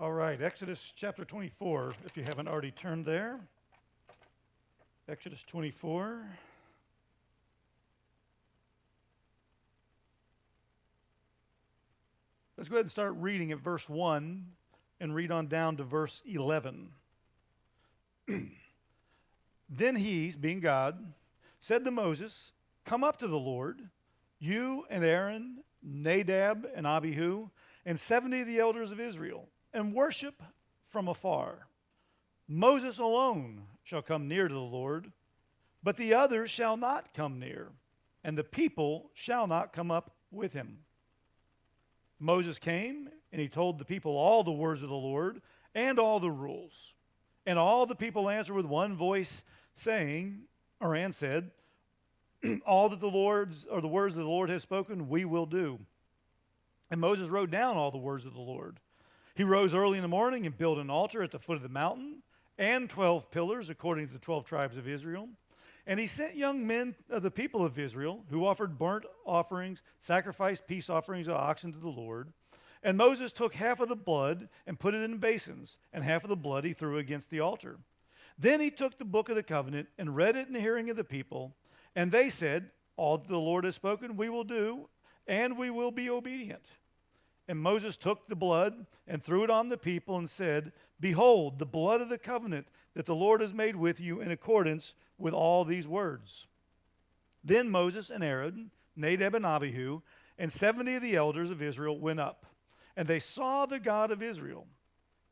All right, Exodus chapter 24, if you haven't already turned there. Exodus 24. Let's go ahead and start reading at verse 1 and read on down to verse 11. Then he, being God, said to Moses, "Come up to the Lord, you and Aaron, Nadab and Abihu, and 70 of the elders of Israel, and worship from afar. Moses alone shall come near to the Lord, but the others shall not come near, and the people shall not come up with him." Moses came, and he told the people all the words of the Lord and all the rules. And all the people answered with one voice, saying, and said, "All that the words that the Lord has spoken, we will do." And Moses wrote down all the words of the Lord. He rose early in the morning and built an altar at the foot of the mountain, and 12 pillars according to the 12 tribes of Israel. And he sent young men of the people of Israel, who offered burnt offerings, sacrificed peace offerings of oxen to the Lord. And Moses took half of the blood and put it in basins, and half of the blood he threw against the altar. Then he took the book of the covenant and read it in the hearing of the people. And they said, "All that the Lord has spoken we will do, and we will be obedient." And Moses took the blood and threw it on the people and said, "Behold, the blood of the covenant that the Lord has made with you in accordance with all these words." Then Moses and Aaron, Nadab and Abihu, and 70 of the elders of Israel went up, and they saw the God of Israel.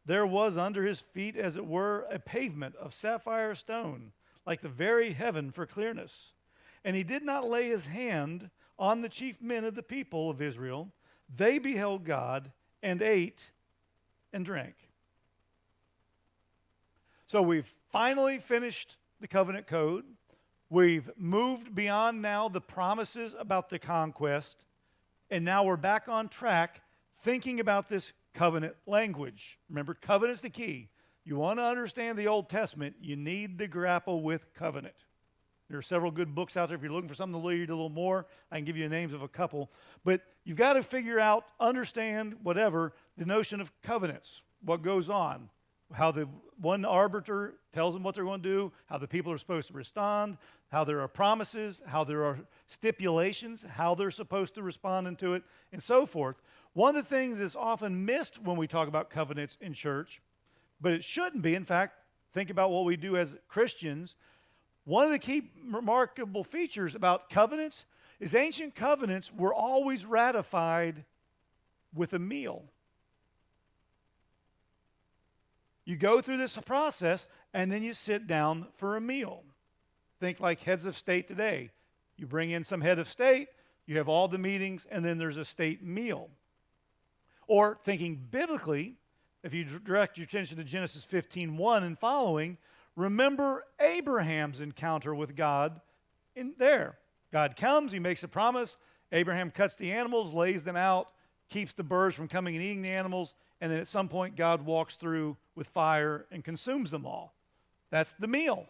There was under his feet, as it were, a pavement of sapphire stone, like the very heaven for clearness. And he did not lay his hand on the chief men of the people of Israel. They beheld God and ate and drank. So we've finally finished the covenant code. We've moved beyond now the promises about the conquest. And now we're back on track thinking about this covenant language. Remember, covenant's the key. You want to understand the Old Testament, you need to grapple with covenant. There are several good books out there. If you're looking for something to read a little more, I can give you the names of a couple. But you've got to figure out, understand, whatever, the notion of covenants, what goes on, how the one arbiter tells them what they're going to do, how the people are supposed to respond, how there are promises, how there are stipulations, how they're supposed to respond into it, and so forth. One of the things that's often missed when we talk about covenants in church, but it shouldn't be. In fact, think about what we do as Christians. One of the key remarkable features about covenants is ancient covenants were always ratified with a meal. You go through this process, and then you sit down for a meal. Think like heads of state today. You bring in some head of state, you have all the meetings, and then there's a state meal. Or thinking biblically, if you direct your attention to Genesis 15:1 and following, remember Abraham's encounter with God in there. God comes, he makes a promise. Abraham cuts the animals, lays them out, keeps the birds from coming and eating the animals, and then at some point God walks through with fire and consumes them all. That's the meal.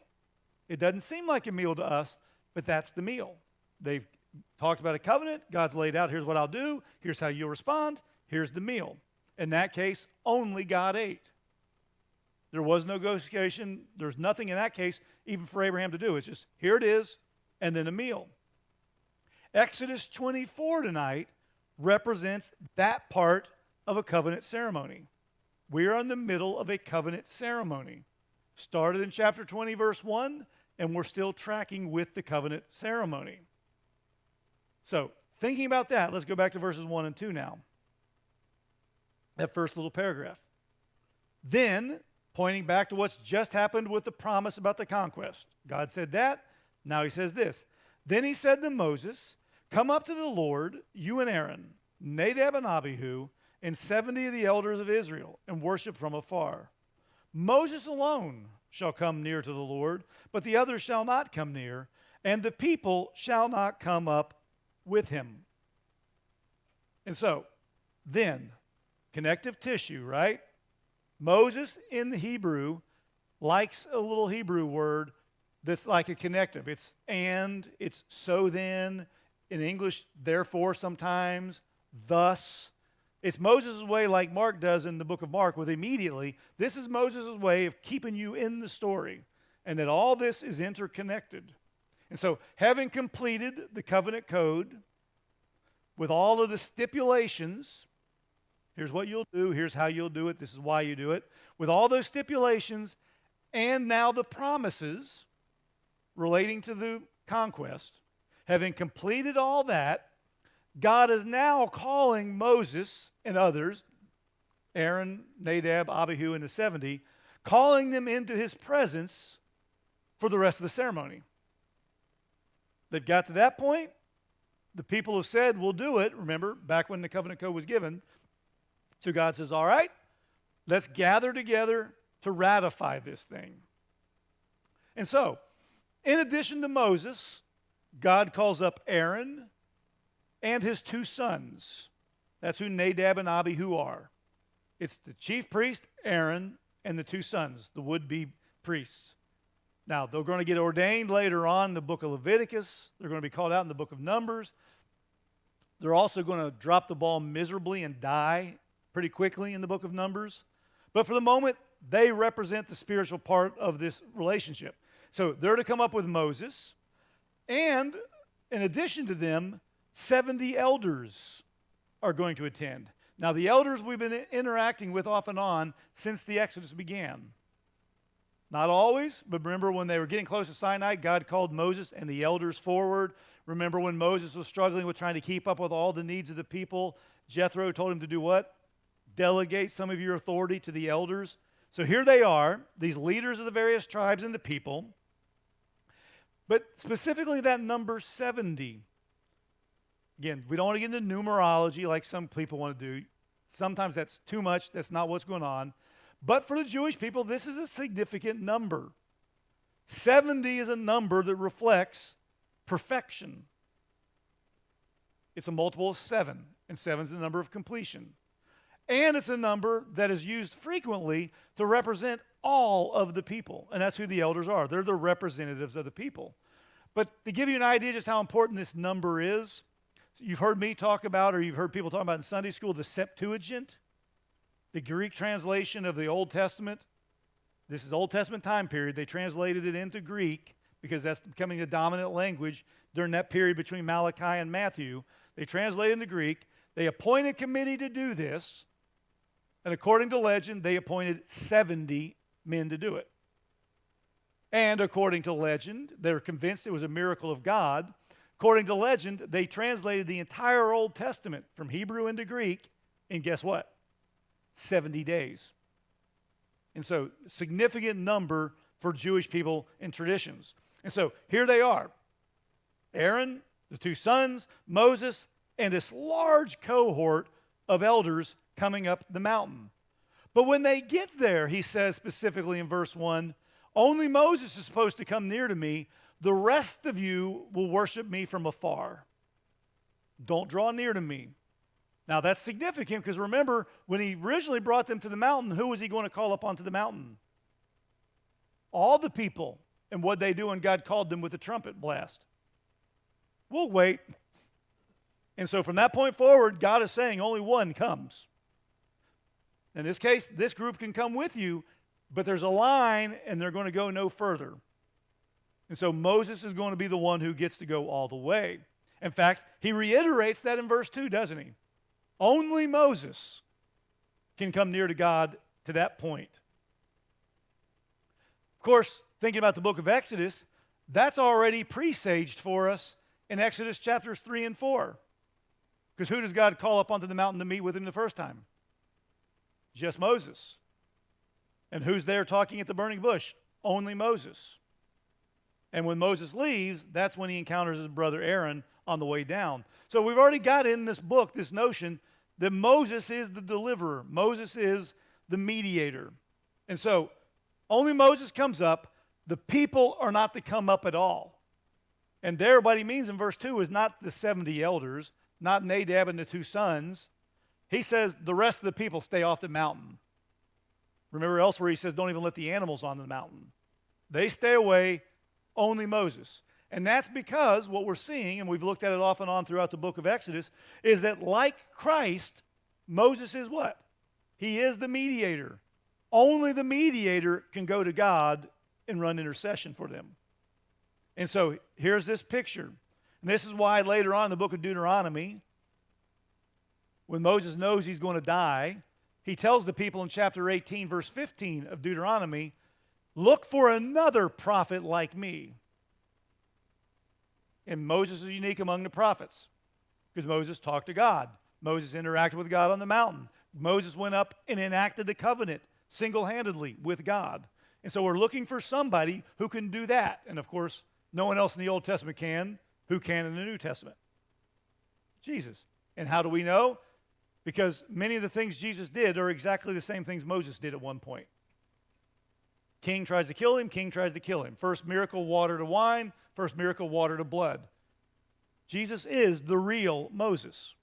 It doesn't seem like a meal to us, but that's the meal. They've talked about a covenant. God's laid out, here's what I'll do. Here's how you'll respond. Here's the meal. In that case, only God ate. There was no negotiation. There's nothing in that case even for Abraham to do. It's just, here it is, and then a meal. Exodus 24 tonight represents that part of a covenant ceremony. We are in the middle of a covenant ceremony. Started in chapter 20, verse 1, and we're still tracking with the covenant ceremony. So, thinking about that, let's go back to verses 1 and 2 now. That first little paragraph. Then, pointing back to what's just happened with the promise about the conquest. God said that. Now he says this. Then he said to Moses, "Come up to the Lord, you and Aaron, Nadab and Abihu, and 70 of the elders of Israel, and worship from afar. Moses alone shall come near to the Lord, but the others shall not come near, and the people shall not come up with him." And so, then, connective tissue, right? Moses in the Hebrew likes a little Hebrew word that's like a connective. It's and, it's so then. In English, therefore sometimes, thus. It's Moses' way, like Mark does in the book of Mark, with immediately. This is Moses' way of keeping you in the story, and that all this is interconnected. And so, having completed the covenant code with all of the stipulations, here's what you'll do, here's how you'll do it, this is why you do it, with all those stipulations, and now the promises relating to the conquest, having completed all that, God is now calling Moses and others, Aaron, Nadab, Abihu, and the 70, calling them into his presence for the rest of the ceremony. They've got to that point. The people have said, we'll do it. Remember, back when the covenant code was given. So God says, all right, let's gather together to ratify this thing. And so, in addition to Moses, God calls up Aaron and his 2 sons. That's who Nadab and Abihu are. It's the chief priest, Aaron, and the 2 sons, the would-be priests. Now, they're going to get ordained later on in the book of Leviticus. They're going to be called out in the book of Numbers. They're also going to drop the ball miserably and die pretty quickly in the book of Numbers. But for the moment, they represent the spiritual part of this relationship. So they're to come up with Moses, and in addition to them, 70 elders are going to attend. Now, the elders we've been interacting with off and on since the Exodus began. Not always, but remember when they were getting close to Sinai, God called Moses and the elders forward. Remember when Moses was struggling with trying to keep up with all the needs of the people, Jethro told him to do what? Delegate some of your authority to the elders. So here they are, these leaders of the various tribes and the people. But specifically that number 70. Again, we don't want to get into numerology like some people want to do. Sometimes that's too much. That's not what's going on. But for the Jewish people, this is a significant number. 70 is a number that reflects perfection. It's a multiple of 7, and 7 is the number of completion. And it's a number that is used frequently to represent all of the people. And that's who the elders are. They're the representatives of the people. But to give you an idea just how important this number is, you've heard me talk about, or you've heard people talk about in Sunday school, the Septuagint, the Greek translation of the Old Testament. This is Old Testament time period. They translated it into Greek because that's becoming the dominant language during that period between Malachi and Matthew. They translated into Greek. They appointed a committee to do this. And according to legend, they appointed 70 men to do it. And according to legend, they were convinced it was a miracle of God. According to legend, they translated the entire Old Testament from Hebrew into Greek in, guess what? 70 days. And so, significant number for Jewish people and traditions. And so, here they are. Aaron, the 2 sons, Moses, and this large cohort of elders coming up the mountain. But when they get there, he says specifically in verse 1, only Moses is supposed to come near to me. The rest of you will worship me from afar. Don't draw near to me. Now that's significant because remember, when he originally brought them to the mountain, who was he going to call up onto the mountain? All the people. And what they do when God called them with a trumpet blast? We'll wait. And so from that point forward, God is saying only one comes. In this case, this group can come with you, but there's a line and they're going to go no further. And so Moses is going to be the one who gets to go all the way. In fact, he reiterates that in verse 2, doesn't he? Only Moses can come near to God to that point. Of course, thinking about the book of Exodus, that's already presaged for us in Exodus chapters 3 and 4. Because who does God call up onto the mountain to meet with him the first time? Just Moses. And who's there talking at the burning bush? Only Moses. And when Moses leaves, that's when he encounters his brother Aaron on the way down. So we've already got in this book this notion that Moses is the deliverer. Moses is the mediator. And so only Moses comes up. The people are not to come up at all. And there what he means in verse 2 is not the 70 elders, not Nadab and the 2 sons. He says the rest of the people stay off the mountain. Remember elsewhere he says don't even let the animals on the mountain. They stay away, only Moses. And that's because what we're seeing, and we've looked at it off and on throughout the book of Exodus, is that like Christ, Moses is what? He is the mediator. Only the mediator can go to God and run intercession for them. And so here's this picture. And this is why later on in the book of Deuteronomy, when Moses knows he's going to die, he tells the people in chapter 18, verse 15 of Deuteronomy, look for another prophet like me. And Moses is unique among the prophets because Moses talked to God. Moses interacted with God on the mountain. Moses went up and enacted the covenant single-handedly with God. And so we're looking for somebody who can do that. And of course, no one else in the Old Testament can. Who can in the New Testament? Jesus. And how do we know? Because many of the things Jesus did are exactly the same things Moses did at one point. King tries to kill him, king tries to kill him. First miracle, water to wine. First miracle, water to blood. Jesus is the real Moses.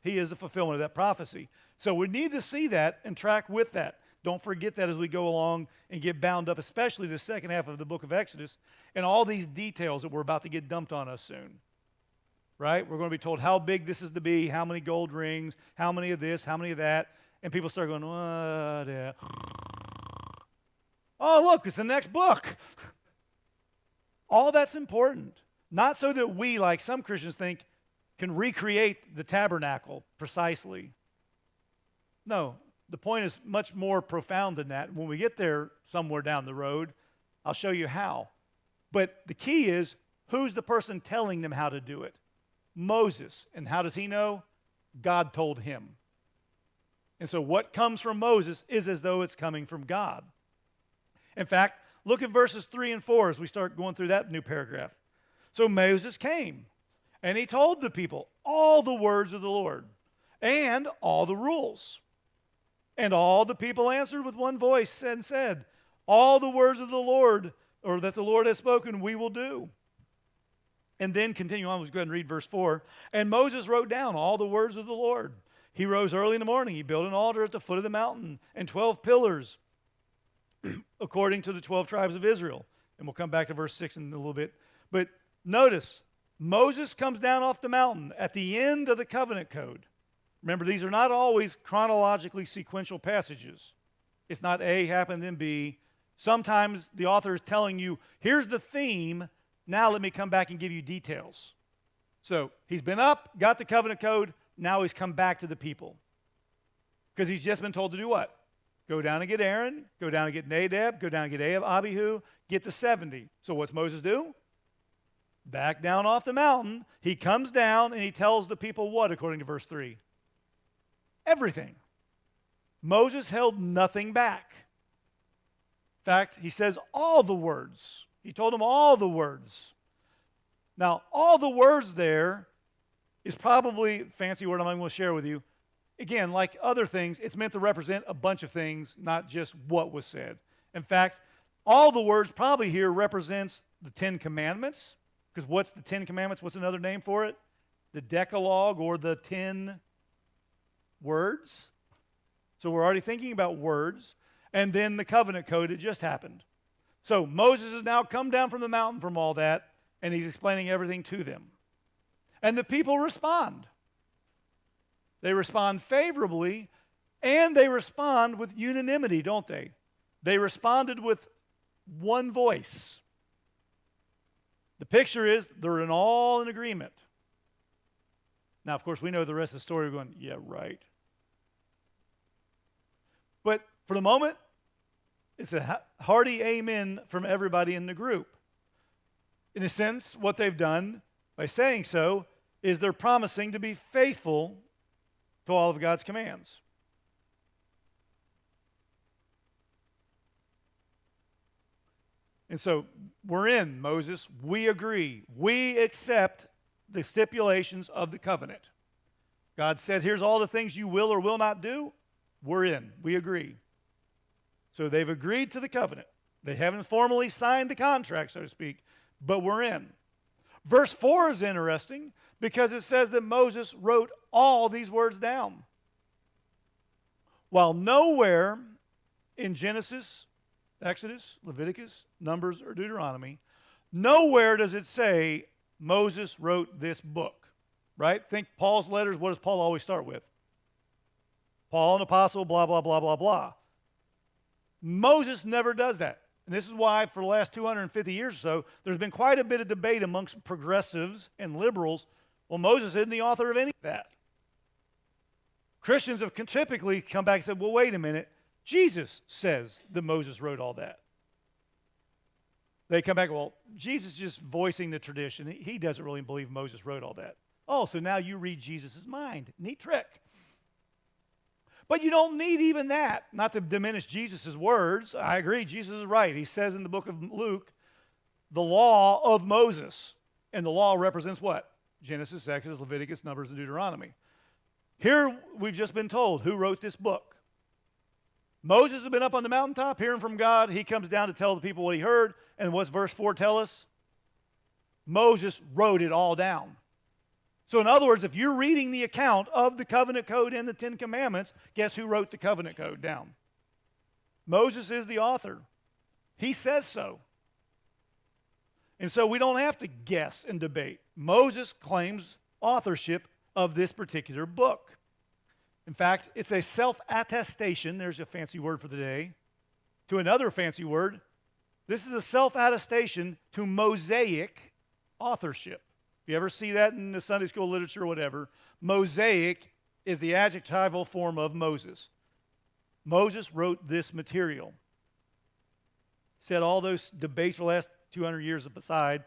He is the fulfillment of that prophecy. So we need to see that and track with that. Don't forget that as we go along and get bound up, especially the second half of the book of Exodus, and all these details that we're about to get dumped on us soon. Right? We're going to be told how big this is to be, how many gold rings, how many of this, how many of that, and people start going, what? Oh, look, it's the next book. All that's important. Not so that we, like some Christians think, can recreate the tabernacle precisely. No, the point is much more profound than that. When we get there somewhere down the road, I'll show you how. But the key is, who's the person telling them how to do it? Moses. And how does he know? God told him. And so what comes from Moses is as though it's coming from God. In fact, look at verses 3 and 4 as we start going through that new paragraph. So Moses came, and he told the people all the words of the Lord and all the rules. And all the people answered with one voice and said, all the words of the Lord, or that the Lord has spoken, we will do. And then continue on, let's go ahead and read verse 4. And Moses wrote down all the words of the Lord. He rose early in the morning. He built an altar at the foot of the mountain and 12 pillars according to the 12 tribes of Israel. And we'll come back to verse 6 in a little bit. But notice, Moses comes down off the mountain at the end of the covenant code. Remember, these are not always chronologically sequential passages. It's not A happened, then B. Sometimes the author is telling you, here's the theme, now let me come back and give you details. So he's been up, got the covenant code, now he's come back to the people. Because he's just been told to do what? Go down and get Aaron, go down and get Nadab, go down and get Abihu, get the 70. So what's Moses do? Back down off the mountain, he comes down and he tells the people what, according to verse 3? Everything. Moses held nothing back. In fact, he says all the words. He told them all the words. Now, all the words there is probably a fancy word I'm not going to share with you. Again, like other things, it's meant to represent a bunch of things, not just what was said. In fact, all the words probably here represents the 10 Commandments, because what's the 10 Commandments? What's another name for it? The Decalogue, or the 10 words. So we're already thinking about words. And then the covenant code had just happened. So Moses has now come down from the mountain from all that, and he's explaining everything to them. And the people respond. They respond favorably, and they respond with unanimity, don't they? They responded with one voice. The picture is they're all in agreement. Now, of course, we know the rest of the story. We're going, yeah, right. But for the moment, it's a hearty amen from everybody in the group. In a sense, what they've done by saying so is they're promising to be faithful to all of God's commands. And so we're in, Moses. We agree. We accept the stipulations of the covenant. God said, here's all the things you will or will not do. We're in. We agree. So they've agreed to the covenant. They haven't formally signed the contract, so to speak, but we're in. Verse 4 is interesting because it says that Moses wrote all these words down. While nowhere in Genesis, Exodus, Leviticus, Numbers, or Deuteronomy, nowhere does it say Moses wrote this book, right? Think Paul's letters, what does Paul always start with? Paul, an apostle, blah, blah, blah, blah, blah. Moses never does that. And this is why for the last 250 years or so, there's been quite a bit of debate amongst progressives and liberals. Well, Moses isn't the author of any of that. Christians have typically come back and said, well, wait a minute. Jesus says that Moses wrote all that. They come back, well, Jesus is just voicing the tradition. He doesn't really believe Moses wrote all that. Oh, so now you read Jesus' mind. Neat trick. But you don't need even that, not to diminish Jesus' words. I agree, Jesus is right. He says in the book of Luke, the law of Moses. And the law represents what? Genesis, Exodus, Leviticus, Numbers, and Deuteronomy. Here we've just been told who wrote this book. Moses has been up on the mountaintop hearing from God. He comes down to tell the people what he heard. And what's verse 4 tell us? Moses wrote it all down. So in other words, if you're reading the account of the covenant code and the Ten Commandments, guess who wrote the covenant code down? Moses is the author. He says so. And so we don't have to guess and debate. Moses claims authorship of this particular book. In fact, it's a self-attestation, there's a fancy word for the day, to another fancy word. This is a self-attestation to Mosaic authorship. If you ever see that in the Sunday school literature or whatever, Mosaic is the adjectival form of Moses. Moses wrote this material. Set all those debates for the last 200 years aside.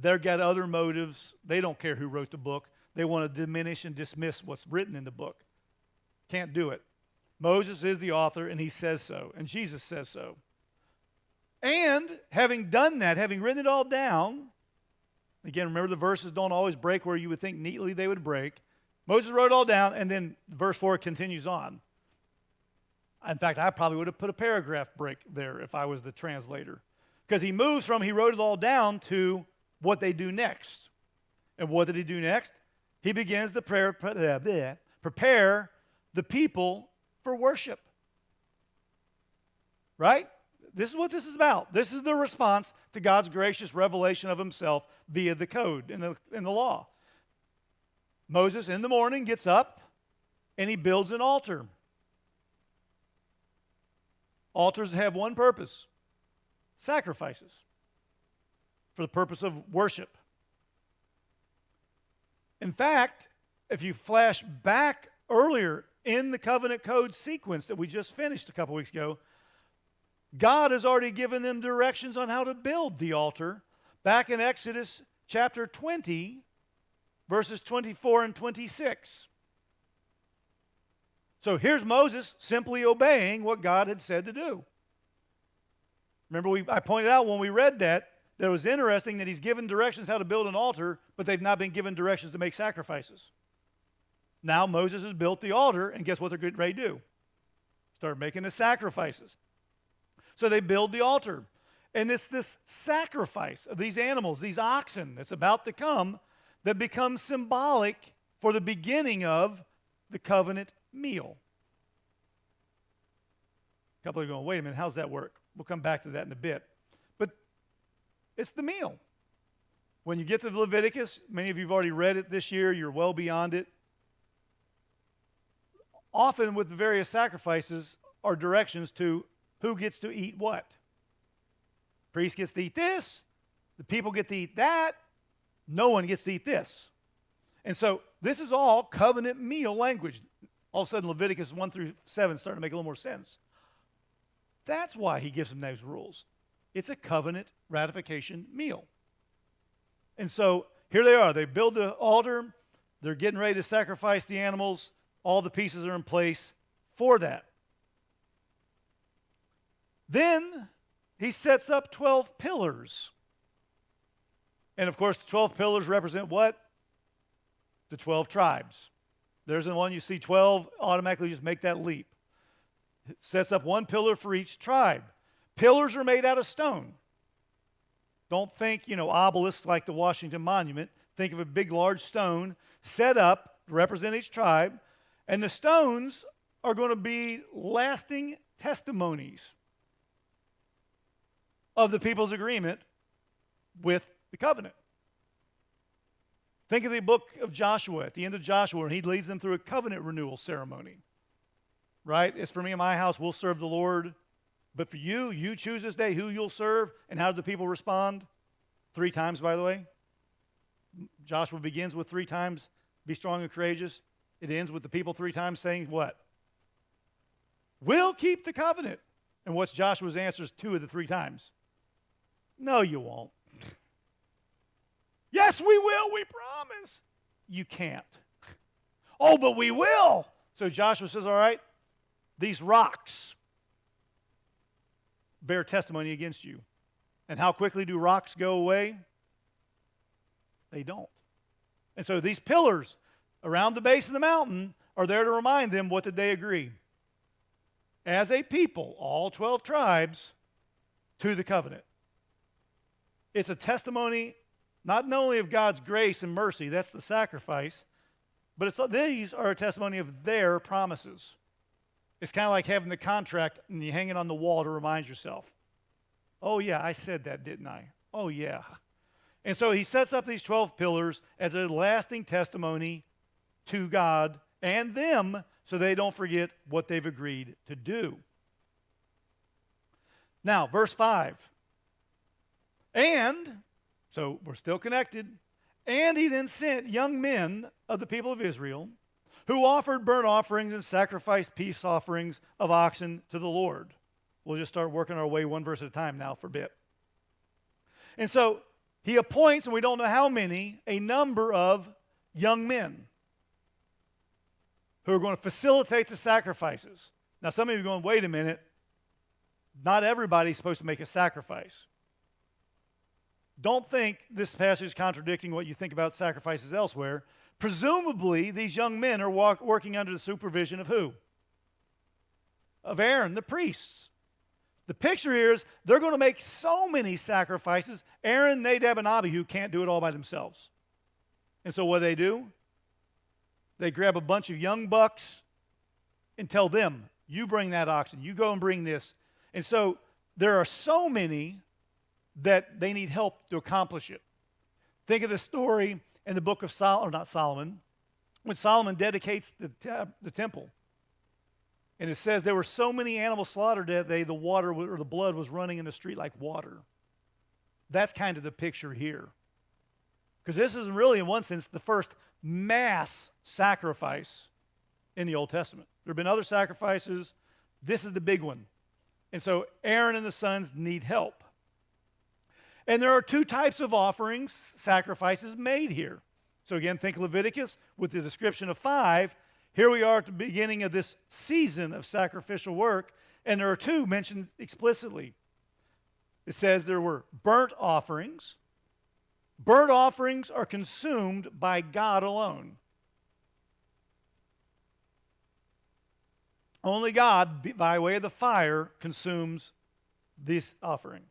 They've got other motives. They don't care who wrote the book. They want to diminish and dismiss what's written in the book. Can't do it. Moses is the author, and he says so, and Jesus says so. And having done that, having written it all down, again, remember the verses don't always break where you would think neatly they would break. Moses wrote it all down, and then verse 4 continues on. In fact, I probably would have put a paragraph break there if I was the translator. Because he moves from he wrote it all down to what they do next. And what did he do next? He begins to prepare the people for worship. Right? This is what this is about. This is the response to God's gracious revelation of himself via the code in the law. Moses in the morning gets up and he builds an altar. Altars have one purpose: sacrifices for the purpose of worship. In fact, if you flash back earlier in the covenant code sequence that we just finished a couple weeks ago, God has already given them directions on how to build the altar back in Exodus chapter 20, verses 24 and 26. So here's Moses simply obeying what God had said to do. Remember, I pointed out when we read that it was interesting that he's given directions how to build an altar, but they've not been given directions to make sacrifices. Now Moses has built the altar, and guess what they're getting ready to do? Start making the sacrifices. So they build the altar. And it's this sacrifice of these animals, these oxen that's about to come, that becomes symbolic for the beginning of the covenant meal. A couple are going, wait a minute, how's that work? We'll come back to that in a bit. But it's the meal. When you get to Leviticus, many of you have already read it this year, you're well beyond it. Often with the various sacrifices are directions to who gets to eat what. Priest gets to eat this, the people get to eat that, no one gets to eat this. And so this is all covenant meal language. All of a sudden Leviticus 1 through 7 is starting to make a little more sense. That's why he gives them those rules. It's a covenant ratification meal. And so here they are. They build the altar. They're getting ready to sacrifice the animals. All the pieces are in place for that. Then he sets up 12 pillars. And of course, the 12 pillars represent what? The 12 tribes. There's the one you see 12, automatically just make that leap. It sets up one pillar for each tribe. Pillars are made out of stone. Don't think, obelisks like the Washington Monument. Think of a big, large stone set up to represent each tribe. And the stones are going to be lasting testimonies of the people's agreement with the covenant. Think of the book of Joshua, at the end of Joshua, where he leads them through a covenant renewal ceremony. right? It's for me and my house, we'll serve the Lord. But for you, you choose this day who you'll serve. And how do the people respond? 3 times, by the way. Joshua begins with 3 times, be strong and courageous. It ends with the people 3 times saying what? We'll keep the covenant. And what's Joshua's answers 2 of the 3 times? No, you won't. Yes, we will, we promise. You can't. Oh, but we will. So Joshua says, all right, these rocks bear testimony against you. And how quickly do rocks go away? They don't. And so these pillars around the base of the mountain are there to remind them, what did they agree? As a people, all 12 tribes, to the covenant. It's a testimony not only of God's grace and mercy, that's the sacrifice, but these are a testimony of their promises. It's kind of like having the contract and you hang it on the wall to remind yourself. Oh yeah, I said that, didn't I? Oh yeah. And so he sets up these 12 pillars as a lasting testimony to God and them so they don't forget what they've agreed to do. Now, verse 5. And, so we're still connected, and he then sent young men of the people of Israel who offered burnt offerings and sacrificed peace offerings of oxen to the Lord. We'll just start working our way one verse at a time now for a bit. And so he appoints, and we don't know how many, a number of young men who are going to facilitate the sacrifices. Now some of you are going, wait a minute, not everybody's supposed to make a sacrifice. Don't think this passage is contradicting what you think about sacrifices elsewhere. Presumably, these young men are working under the supervision of who? Of Aaron, the priests. The picture here is they're going to make so many sacrifices. Aaron, Nadab, and Abihu can't do it all by themselves. And so what do? They grab a bunch of young bucks and tell them, you bring that oxen, you go and bring this. And so there are so many that they need help to accomplish it. Think of the story in the book of Solomon, when Solomon dedicates the temple. And it says there were so many animals slaughtered that the water or the blood was running in the street like water. That's kind of the picture here. Because this is really, in one sense, the first mass sacrifice in the Old Testament. There have been other sacrifices. This is the big one. And so Aaron and the sons need help. And there are 2 types of offerings, sacrifices made here. So again, think Leviticus with the description of 5. Here we are at the beginning of this season of sacrificial work, and there are 2 mentioned explicitly. It says there were burnt offerings. Burnt offerings are consumed by God alone. Only God, by way of the fire, consumes this offering.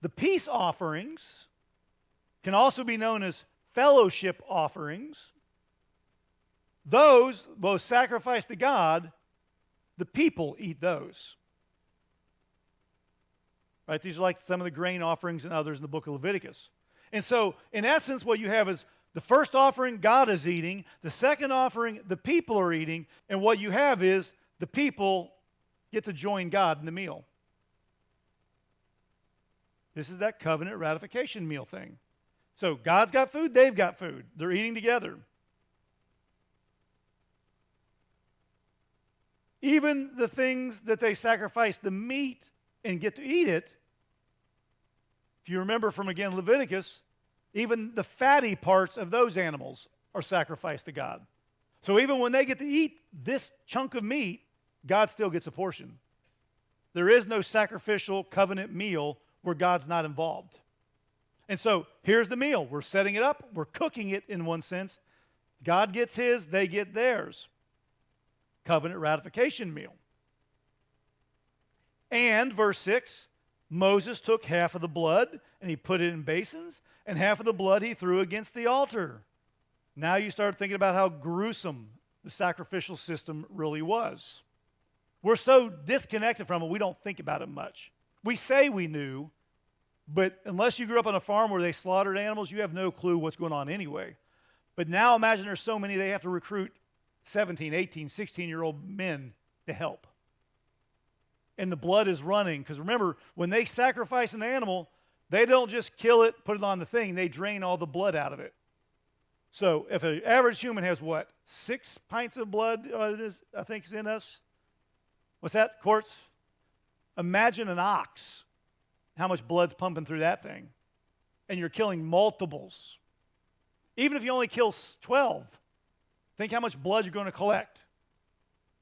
The peace offerings can also be known as fellowship offerings. Those, both sacrificed to God, the people eat those. Right? These are like some of the grain offerings and others in the book of Leviticus. And so, in essence, what you have is the first offering God is eating, the second offering the people are eating, and what you have is the people get to join God in the meal. This is that covenant ratification meal thing. So God's got food, they've got food. They're eating together. Even the things that they sacrifice, the meat, and get to eat it, if you remember from, again, Leviticus, even the fatty parts of those animals are sacrificed to God. So even when they get to eat this chunk of meat, God still gets a portion. There is no sacrificial covenant meal where God's not involved. And so here's the meal. We're setting it up. We're cooking it in one sense. God gets his, they get theirs. Covenant ratification meal. And, verse 6, Moses took half of the blood and he put it in basins, and half of the blood he threw against the altar. Now you start thinking about how gruesome the sacrificial system really was. We're so disconnected from it, we don't think about it much. We say we knew, but unless you grew up on a farm where they slaughtered animals, you have no clue what's going on anyway. But now imagine there's so many, they have to recruit 17, 18, 16-year-old men to help. And the blood is running. Because remember, when they sacrifice an animal, they don't just kill it, put it on the thing. They drain all the blood out of it. So if an average human has what? 6 pints of blood, I think, is in us. What's that, Quartz? Imagine an ox. How much blood's pumping through that thing. And you're killing multiples. Even if you only kill 12, think how much blood you're going to collect.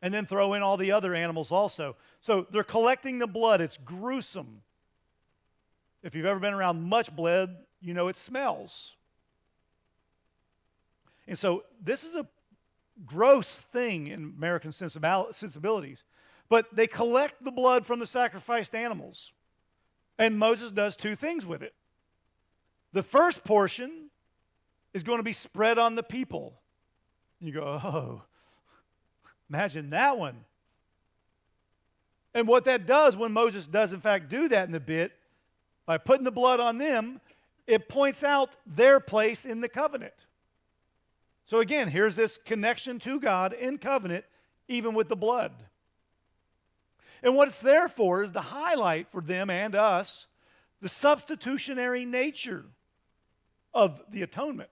And then throw in all the other animals also. So they're collecting the blood. It's gruesome. If you've ever been around much blood, you know it smells. And so this is a gross thing in American sensibilities. But they collect the blood from the sacrificed animals. And Moses does 2 things with it. The first portion is going to be spread on the people. You go, oh, imagine that one. And what that does when Moses does in fact do that in a bit, by putting the blood on them, it points out their place in the covenant. So again, here's this connection to God in covenant, even with the blood. And what it's there for is to highlight for them and us the substitutionary nature of the atonement.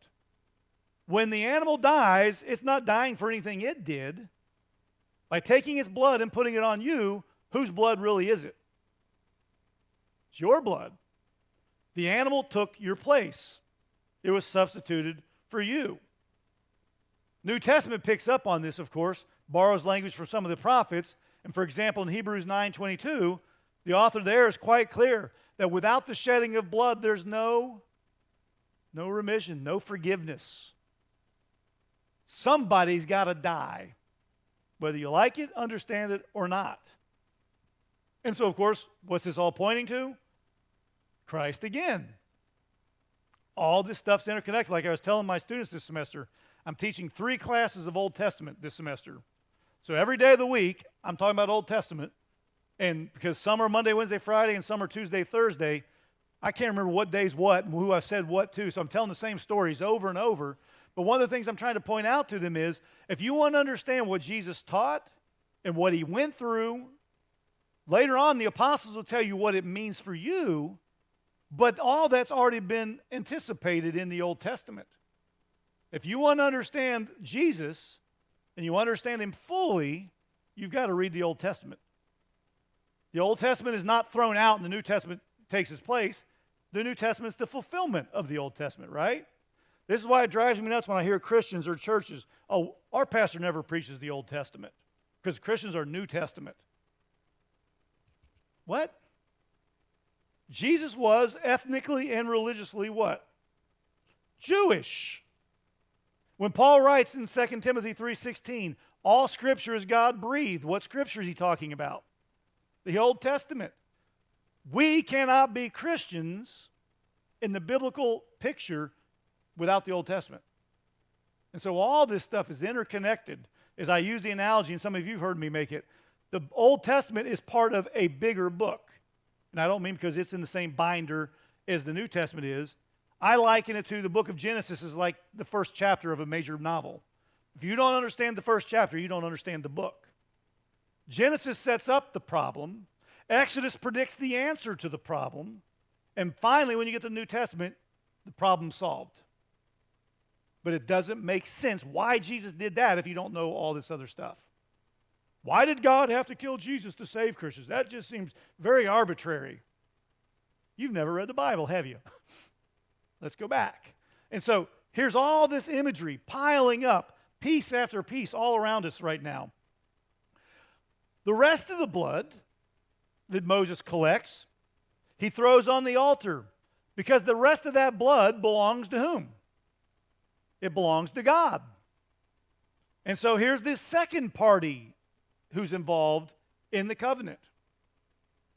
When the animal dies, it's not dying for anything it did. By taking its blood and putting it on you, whose blood really is it? It's your blood. The animal took your place. It was substituted for you. New Testament picks up on this, of course, borrows language from some of the prophets. And for example, in Hebrews 9:22, the author there is quite clear that without the shedding of blood, there's no remission, no forgiveness. Somebody's got to die, whether you like it, understand it, or not. And so, of course, what's this all pointing to? Christ again. All this stuff's interconnected. Like I was telling my students this semester, I'm teaching 3 classes of Old Testament this semester. So every day of the week, I'm talking about Old Testament. And because some are Monday, Wednesday, Friday, and some are Tuesday, Thursday, I can't remember what day's what and who I said what to. So I'm telling the same stories over and over. But one of the things I'm trying to point out to them is, if you want to understand what Jesus taught and what he went through, later on the apostles will tell you what it means for you, but all that's already been anticipated in the Old Testament. If you want to understand Jesus and you understand him fully, you've got to read the Old Testament. The Old Testament is not thrown out and the New Testament takes its place. The New Testament is the fulfillment of the Old Testament, right? This is why it drives me nuts when I hear Christians or churches, oh, our pastor never preaches the Old Testament because Christians are New Testament. What? Jesus was ethnically and religiously what? Jewish. When Paul writes in 2 Timothy 3:16, all Scripture is God-breathed, what Scripture is he talking about? The Old Testament. We cannot be Christians in the biblical picture without the Old Testament. And so all this stuff is interconnected. As I use the analogy, and some of you have heard me make it, the Old Testament is part of a bigger book. And I don't mean because it's in the same binder as the New Testament is. I liken it to the book of Genesis as like the first chapter of a major novel. If you don't understand the first chapter, you don't understand the book. Genesis sets up the problem. Exodus predicts the answer to the problem. And finally, when you get to the New Testament, the problem's solved. But it doesn't make sense why Jesus did that if you don't know all this other stuff. Why did God have to kill Jesus to save Christians? That just seems very arbitrary. You've never read the Bible, have you? Let's go back. And so here's all this imagery piling up, piece after piece, all around us right now. The rest of the blood that Moses collects, he throws on the altar because the rest of that blood belongs to whom? It belongs to God. And so here's this second party who's involved in the covenant.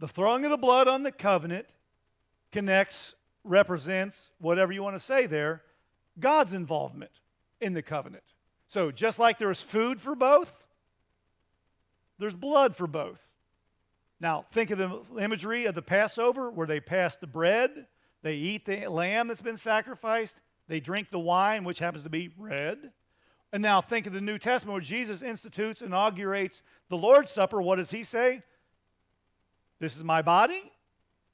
The throwing of the blood on the covenant connects, represents, whatever you want to say there, God's involvement in the covenant. So just like there was food for both, there's blood for both. Now, think of the imagery of the Passover where they pass the bread, they eat the lamb that's been sacrificed, they drink the wine, which happens to be red. And now think of the New Testament where Jesus institutes, inaugurates the Lord's Supper. What does he say? This is my body,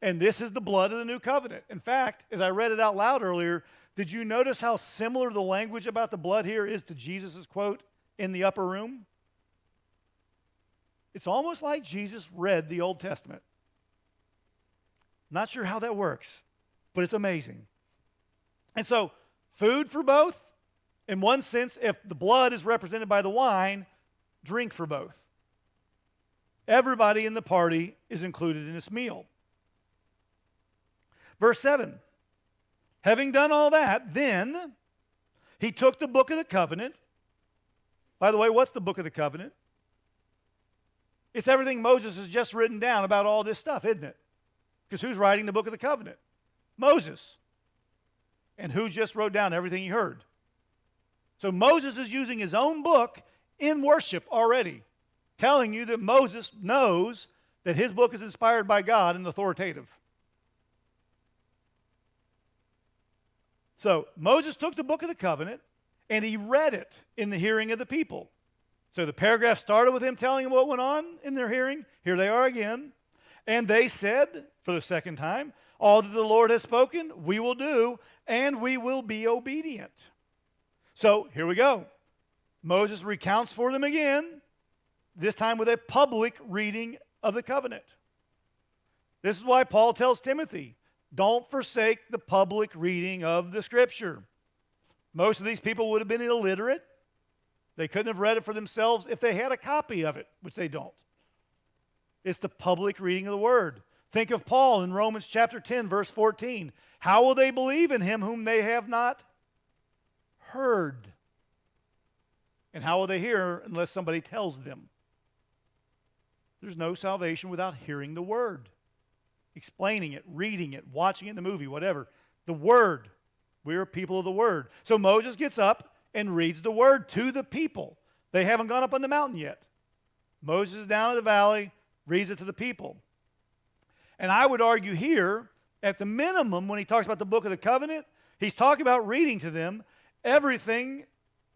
and this is the blood of the new covenant. In fact, as I read it out loud earlier, did you notice how similar the language about the blood here is to Jesus' quote in the upper room? It's almost like Jesus read the Old Testament. Not sure how that works, but it's amazing. And so, food for both. In one sense, if the blood is represented by the wine, drink for both. Everybody in the party is included in this meal. Verse 7. Having done all that, then he took the book of the covenant. By the way, what's the book of the covenant? It's everything Moses has just written down about all this stuff, isn't it? Because who's writing the book of the covenant? Moses. And who just wrote down everything he heard? So Moses is using his own book in worship already, telling you that Moses knows that his book is inspired by God and authoritative. So Moses took the book of the covenant and he read it in the hearing of the people. So the paragraph started with him telling them what went on in their hearing. Here they are again. And they said, for the second time, all that the Lord has spoken, we will do, and we will be obedient. So here we go. Moses recounts for them again, this time with a public reading of the covenant. This is why Paul tells Timothy, don't forsake the public reading of the Scripture. Most of these people would have been illiterate. They couldn't have read it for themselves if they had a copy of it, which they don't. It's the public reading of the Word. Think of Paul in Romans chapter 10, verse 14. How will they believe in him whom they have not heard? And how will they hear unless somebody tells them? There's no salvation without hearing the Word, explaining it, reading it, watching it in the movie, whatever. The Word. We are people of the Word. So Moses gets up and reads the Word to the people. They haven't gone up on the mountain yet. Moses is down in the valley, reads it to the people. And I would argue here, at the minimum, when he talks about the book of the covenant, he's talking about reading to them everything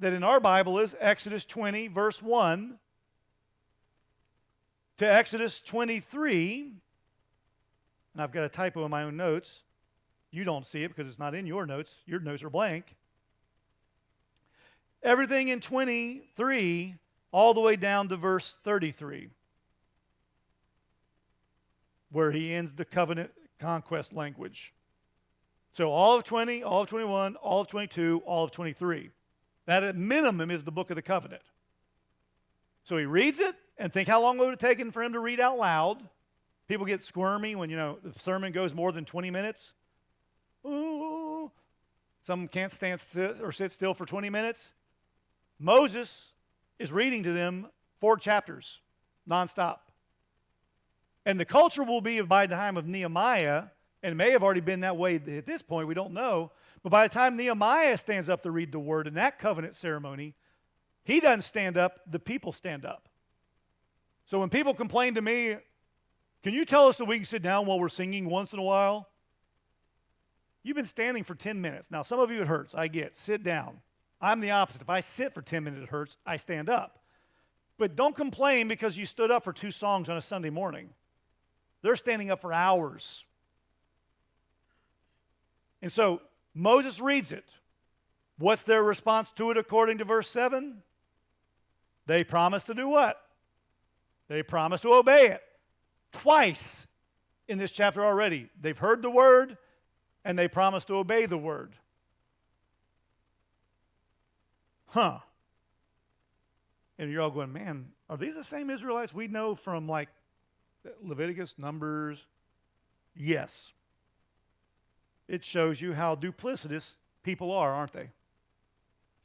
that in our Bible is Exodus 20, verse 1, to Exodus 23. And I've got a typo in my own notes. You don't see it because it's not in your notes. Your notes are blank. Everything in 23 all the way down to verse 33, where he ends the covenant conquest language. So all of 20, all of 21, all of 22, all of 23. That at minimum is the book of the covenant. So he reads it, and think how long would it have taken for him to read out loud. People get squirmy when, the sermon goes more than 20 minutes. Ooh. Some can't stand still or sit still for 20 minutes. Moses is reading to them 4 chapters, nonstop. And the culture will be by the time of Nehemiah, and it may have already been that way at this point, we don't know. But by the time Nehemiah stands up to read the word in that covenant ceremony, he doesn't stand up, the people stand up. So when people complain to me, can you tell us that we can sit down while we're singing once in a while? You've been standing for 10 minutes. Now, some of you it hurts, I get. Sit down. I'm the opposite. If I sit for 10 minutes it hurts, I stand up. But don't complain because you stood up for 2 songs on a Sunday morning. They're standing up for hours. And so Moses reads it. What's their response to it according to verse 7? They promise to do what? They promise to obey it. Twice in this chapter already. They've heard the word and they promise to obey the word. Huh. And you're all going, man, are these the same Israelites we know from like Leviticus, Numbers? Yes. It shows you how duplicitous people are, aren't they?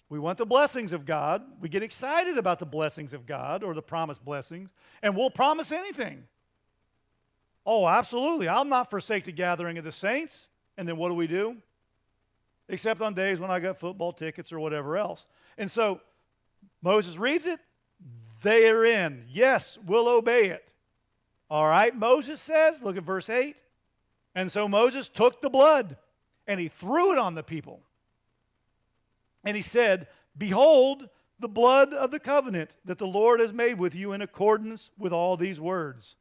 We want the blessings of God. We get excited about the blessings of God or the promised blessings, and we'll promise anything. Oh, absolutely. I'll not forsake the gathering of the saints. And then what do? Except on days when I got football tickets or whatever else. And so Moses reads it. They are in. Yes, we'll obey it. All right, Moses says, look at verse 8. And so Moses took the blood and he threw it on the people. And he said, behold, the blood of the covenant that the Lord has made with you in accordance with all these words.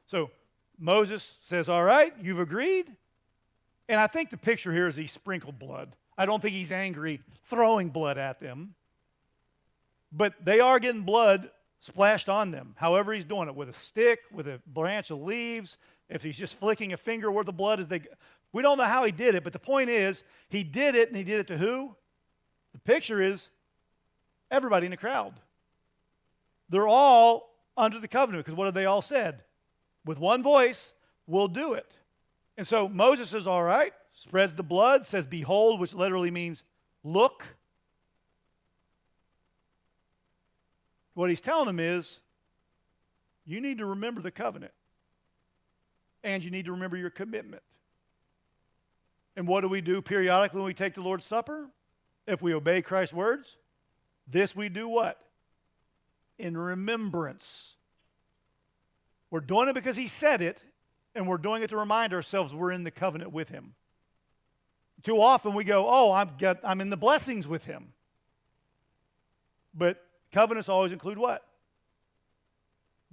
So Moses says, all right, you've agreed. And I think the picture here is he sprinkled blood. I don't think he's angry throwing blood at them. But they are getting blood splashed on them. However he's doing it, with a stick, with a branch of leaves, if he's just flicking a finger where the blood is. We don't know how he did it, but the point is, he did it, and he did it to who? The picture is everybody in the crowd. They're all under the covenant, because what have they all said? With one voice, we'll do it. And so Moses says, all right, spreads the blood, says, behold, which literally means look. What he's telling them is, you need to remember the covenant. And you need to remember your commitment. And what do we do periodically when we take the Lord's Supper? If we obey Christ's words, this we do what? In remembrance. We're doing it because he said it, and we're doing it to remind ourselves we're in the covenant with him. Too often we go, oh, I'm in the blessings with him. But covenants always include what?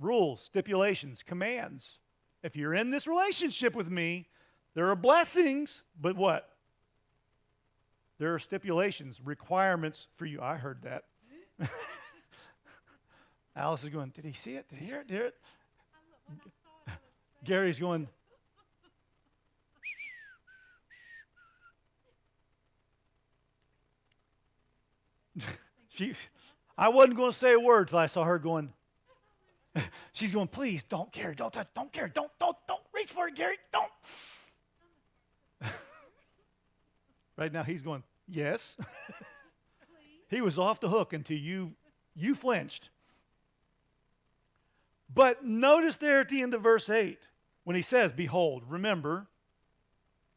Rules, stipulations, commands. If you're in this relationship with me, there are blessings, but what? There are stipulations, requirements for you. I heard that. Alice is going, did he see it? Did he hear it? Did he hear it? Gary's going, I wasn't going to say a word till I saw her going. She's going, please, don't, Gary, don't touch, don't, Gary, don't reach for it, Gary, don't. Right now he's going, yes. He was off the hook until you flinched. But notice there at the end of verse 8, when he says, behold, remember,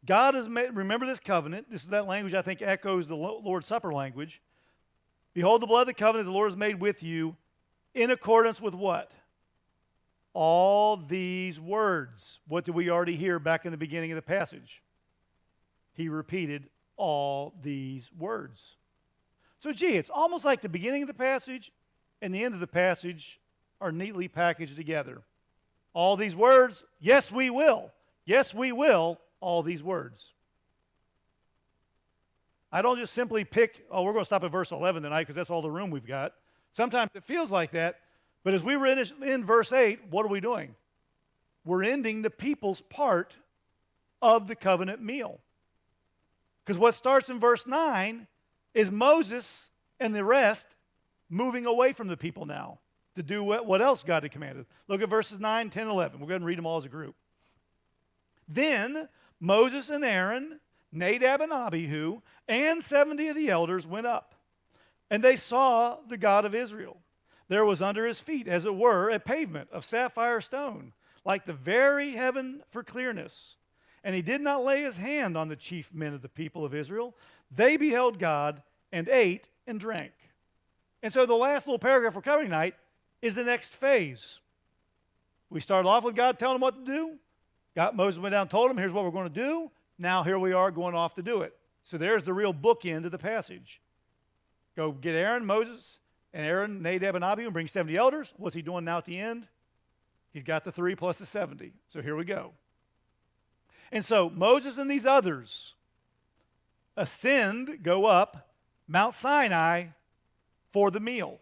God has made, remember this covenant. This is that language I think echoes the Lord's Supper language. Behold the blood of the covenant the Lord has made with you in accordance with what? All these words. What did we already hear back in the beginning of the passage? He repeated all these words. So gee, it's almost like the beginning of the passage and the end of the passage are neatly packaged together. All these words, yes we will. Yes we will, all these words. I don't just simply pick, oh, we're going to stop at verse 11 tonight because that's all the room we've got. Sometimes it feels like that, but as we were in verse 8, what are we doing? We're ending the people's part of the covenant meal. Because what starts in verse 9 is Moses and the rest moving away from the people now to do what else God had commanded. Look at verses 9, 10, 11. We'll go ahead and read them all as a group. Then Moses and Aaron, Nadab and Abihu, and 70 of the elders went up, and they saw the God of Israel. There was under his feet, as it were, a pavement of sapphire stone, like the very heaven for clearness. And he did not lay his hand on the chief men of the people of Israel. They beheld God and ate and drank. And so the last little paragraph we're covering tonight is the next phase. We started off with God telling them what to do. Moses went down and told them, here's what we're going to do. Now here we are going off to do it. So there's the real bookend of the passage. Go get Aaron, Moses, and Aaron, Nadab, and Abihu, and bring 70 elders. What's he doing now at the end? He's got the 3 plus the 70. So here we go. And so Moses and these others go up Mount Sinai for the meal.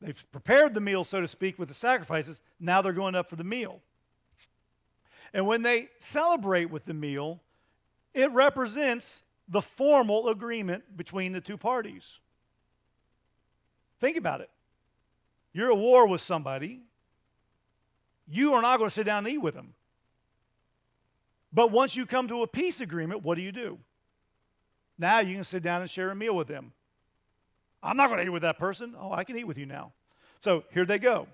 They've prepared the meal, so to speak, with the sacrifices. Now they're going up for the meal. And when they celebrate with the meal, it represents the formal agreement between the two parties. Think about it. You're at war with somebody. You are not going to sit down and eat with them. But once you come to a peace agreement, what do? Now you can sit down and share a meal with them. I'm not going to eat with that person. Oh, I can eat with you now. So here they go.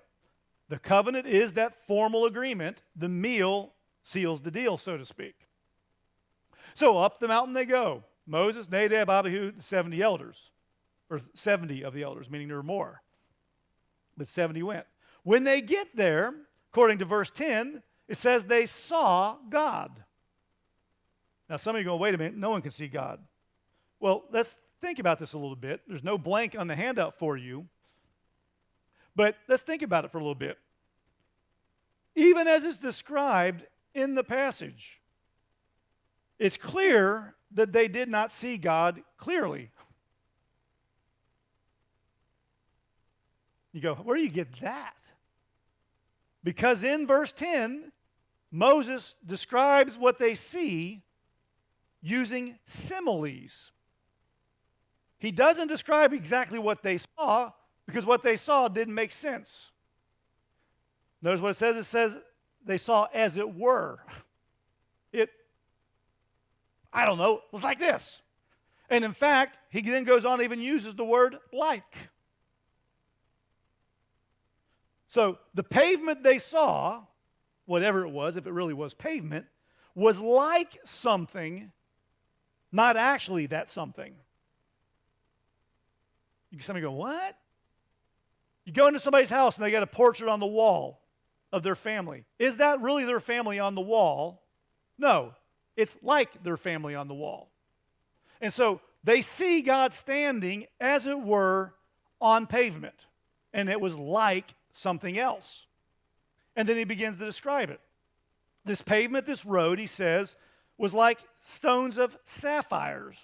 The covenant is that formal agreement. The meal seals the deal, so to speak. So up the mountain they go. Moses, Nadab, Abihu, the 70 elders. Or 70 of the elders, meaning there were more. But 70 went. When they get there, according to verse 10, it says they saw God. Now some of you go, wait a minute, no one can see God. Well, let's think about this a little bit. There's no blank on the handout for you. But let's think about it for a little bit. Even as it's described in the passage, it's clear that they did not see God clearly. You go, where do you get that? Because in verse 10, Moses describes what they see using similes. He doesn't describe exactly what they saw because what they saw didn't make sense. Notice what it says. It says they saw as it were. I don't know, it was like this. And in fact, he then goes on and even uses the word like. So the pavement they saw, whatever it was, if it really was pavement, was like something, not actually that something. Somebody go, what? You go into somebody's house and they got a portrait on the wall of their family. Is that really their family on the wall? No, it's like their family on the wall. And so they see God standing, as it were, on pavement. And it was like something else. And then he begins to describe it. This pavement, this road, he says, was like stones of sapphires.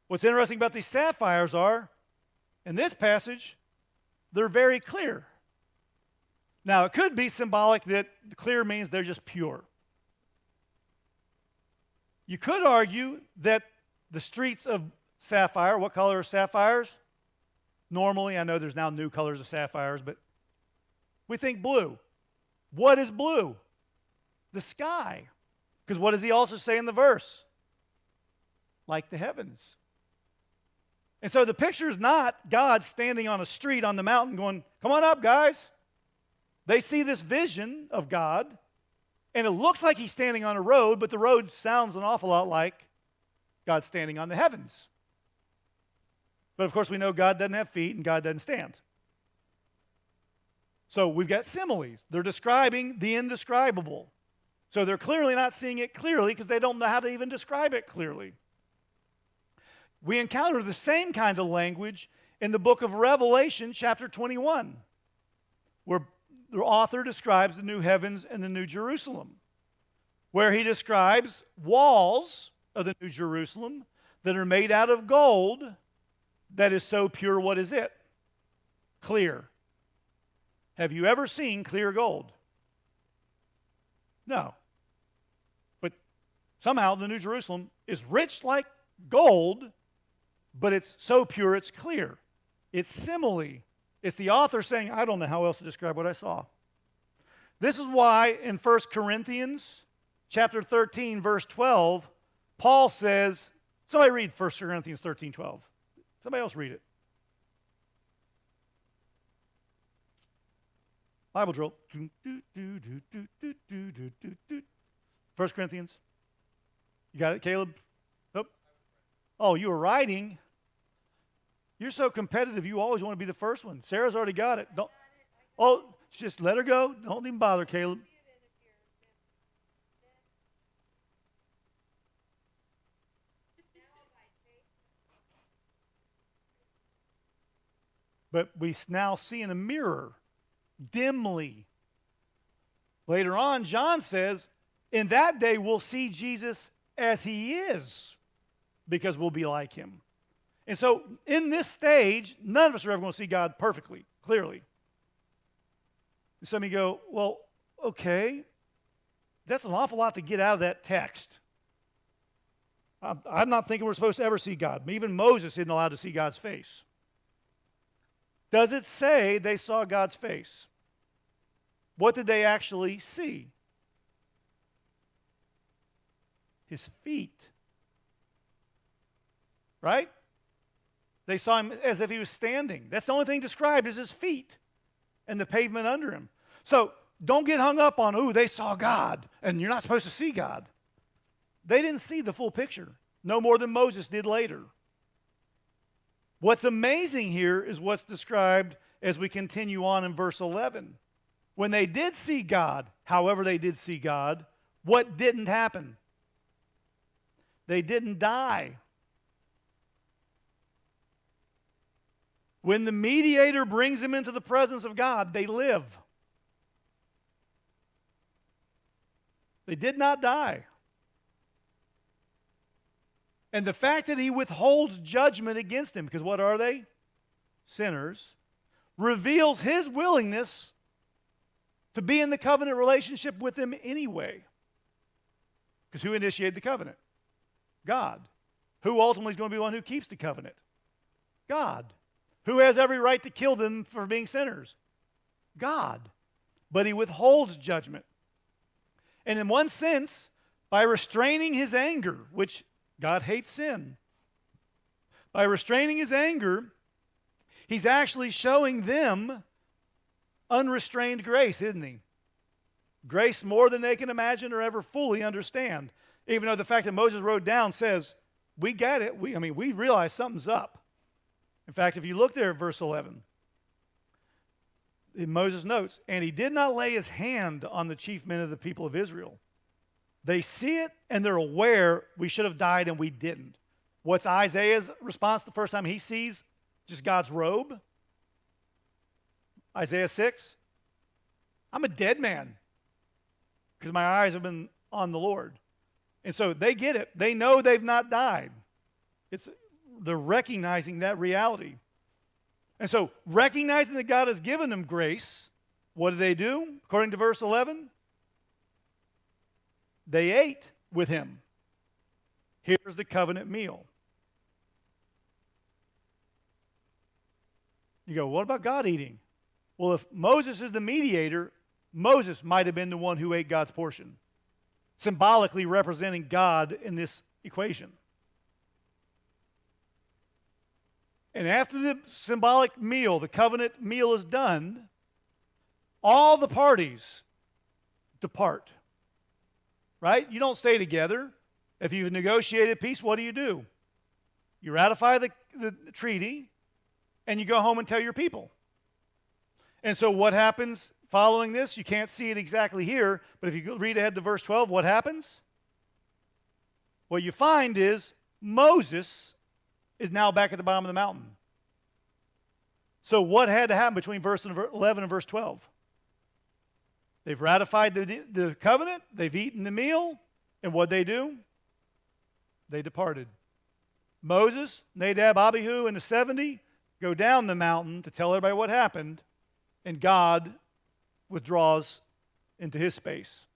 What's interesting about these sapphires are, in this passage, they're very clear. Now, it could be symbolic that clear means they're just pure. You could argue that the streets of sapphire, what color are sapphires? Normally, I know there's now new colors of sapphires, but we think blue. What is blue? The sky. Because what does he also say in the verse? Like the heavens. And so the picture is not God standing on a street on the mountain going, come on up, guys. They see this vision of God, and it looks like he's standing on a road, but the road sounds an awful lot like God standing on the heavens. But of course, we know God doesn't have feet and God doesn't stand. So we've got similes. They're describing the indescribable. So they're clearly not seeing it clearly because they don't know how to even describe it clearly. We encounter the same kind of language in the book of Revelation, chapter 21, where the author describes the new heavens and the new Jerusalem, where he describes walls of the new Jerusalem that are made out of gold that is so pure. What is it? Clear. Have you ever seen clear gold? No. But somehow the new Jerusalem is rich like gold, but it's so pure it's clear. It's simile. It's the author saying, I don't know how else to describe what I saw. This is why in 1 Corinthians chapter 13, verse 12, Paul says, somebody read 1 Corinthians 13, 12. Somebody else read it. Bible drill. 1 Corinthians. You got it, Caleb? Nope. Oh, you were writing. You're so competitive, you always want to be the first one. Sarah's already got it. Just let her go. Don't even bother, Caleb. But we now see in a mirror, dimly. Later on, John says, in that day we'll see Jesus as he is, because we'll be like him. And so, in this stage, none of us are ever going to see God perfectly, clearly. And some of you go, well, okay, that's an awful lot to get out of that text. I'm not thinking we're supposed to ever see God. Even Moses isn't allowed to see God's face. Does it say they saw God's face? What did they actually see? His feet. Right? They saw him as if he was standing. That's the only thing described is his feet and the pavement under him. So don't get hung up on, they saw God, and you're not supposed to see God. They didn't see the full picture, no more than Moses did later. What's amazing here is what's described as we continue on in verse 11. When they did see God, however they did see God, what didn't happen? They didn't die. When the mediator brings them into the presence of God, they live. They did not die. And the fact that he withholds judgment against them, because what are they? Sinners, reveals his willingness to be in the covenant relationship with them anyway. Because who initiated the covenant? God. Who ultimately is going to be the one who keeps the covenant? God. Who has every right to kill them for being sinners? God. But he withholds judgment. And in one sense, by restraining his anger, which God hates sin, by restraining his anger, he's actually showing them unrestrained grace, isn't he? Grace more than they can imagine or ever fully understand. Even though the fact that Moses wrote down says, we get it. We realize something's up. In fact, if you look there at verse 11, in Moses notes, and he did not lay his hand on the chief men of the people of Israel. They see it and they're aware we should have died and we didn't. What's Isaiah's response the first time he sees just God's robe? Isaiah 6. I'm a dead man because my eyes have been on the Lord. And so they get it. They know they've not died. They're recognizing that reality. And so recognizing that God has given them grace, what do? According to verse 11, they ate with him. Here's the covenant meal. You go, what about God eating? Well, if Moses is the mediator, Moses might have been the one who ate God's portion, symbolically representing God in this equation. And after the symbolic meal, the covenant meal is done, all the parties depart. Right? You don't stay together. If you've negotiated peace, what do? You ratify the treaty, and you go home and tell your people. And so what happens following this? You can't see it exactly here, but if you read ahead to verse 12, what happens? What you find is Moses is now back at the bottom of the mountain. So what had to happen between verse 11 and verse 12? They've ratified the covenant, they've eaten the meal, and what do? They departed. Moses, Nadab, Abihu, and the 70 go down the mountain to tell everybody what happened, and God withdraws into his space.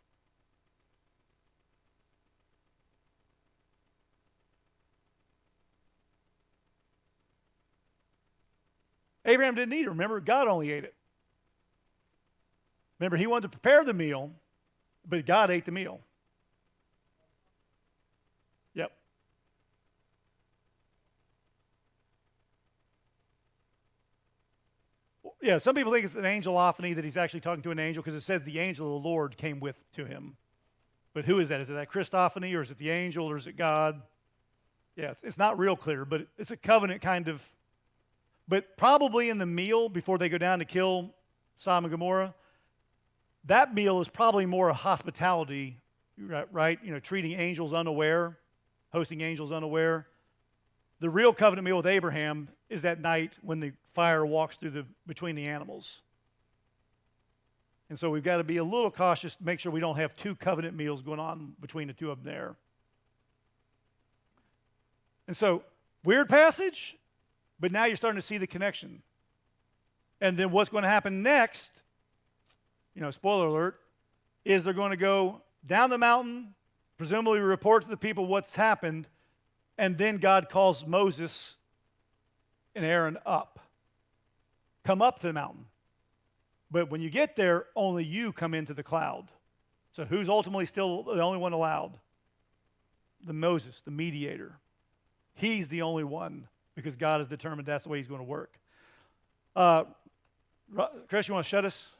Abraham didn't eat it. Remember, God only ate it. Remember, he wanted to prepare the meal, but God ate the meal. Yep. Yeah, some people think it's an angelophany, that he's actually talking to an angel, because it says the angel of the Lord came to him. But who is that? Is it that Christophany, or is it the angel, or is it God? Yeah, it's not real clear, but it's a covenant kind of. But probably in the meal, before they go down to kill Sodom and Gomorrah, that meal is probably more a hospitality, right? You know, treating angels unaware, hosting angels unaware. The real covenant meal with Abraham is that night when the fire walks through between the animals. And so we've got to be a little cautious to make sure we don't have two covenant meals going on between the two of them there. And so, weird passage, but now you're starting to see the connection. And then what's going to happen next, spoiler alert, is they're going to go down the mountain, presumably report to the people what's happened, and then God calls Moses and Aaron up. Come up to the mountain. But when you get there, only you come into the cloud. So who's ultimately still the only one allowed? Moses, the mediator. He's the only one, because God has determined that's the way he's going to work. Chris, you want to shut us?